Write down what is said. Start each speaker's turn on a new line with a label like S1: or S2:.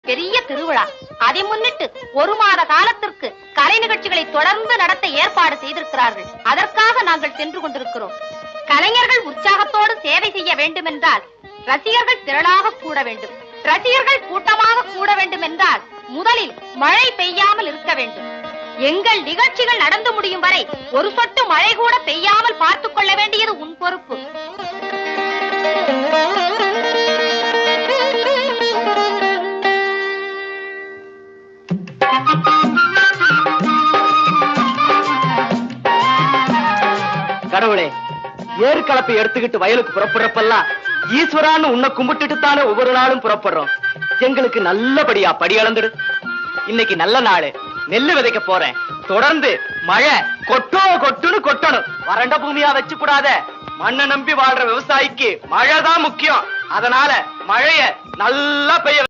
S1: பெரிய திருவிழா. அதை முன்னிட்டு ஒரு மாத காலத்திற்கு கலை நிகழ்ச்சிகளை தொடர்ந்து நடத்த ஏற்பாடு செய்திருக்கிறார்கள். அதற்காக நாங்கள் சென்று கொண்டிருக்கிறோம். கலைஞர்கள் உற்சாகத்தோடு சேவை செய்ய வேண்டும் என்றால் ரசிகர்கள் திரளாக கூட வேண்டும். ரசிகர்கள் கூட்டமாக கூட வேண்டும் என்றால் முதலில் மழை பெய்யாமல் இருக்க வேண்டும். எங்கள் நிகழ்ச்சிகள் நடந்து முடியும் வரை ஒரு சொட்டு மழை கூட பெய்யாமல் பார்த்துக் கொள்ள வேண்டியது உன் பொறுப்பு.
S2: கடவுளே, ஏறு கலப்பை எடுத்துக்கிட்டு வயலுக்கு புறப்படுறப்பெல்லாம் ஈஸ்வரான்னு உன்னை கும்பிட்டுட்டு தானே ஒவ்வொரு நாளும் புறப்படுறோம். எங்களுக்கு நல்லபடியா படி அளந்துடு. இன்னைக்கு நல்ல நாள், நெல்லு விதைக்க போறேன். தொடர்ந்து மழை கொட்டுன்னு கொட்டணும். வறண்ட பூமியா வச்சு கூடாத. மண்ணை நம்பி வாழ்ற விவசாயிக்கு மழைதான் முக்கியம். அதனால மழைய நல்லா பெய்ய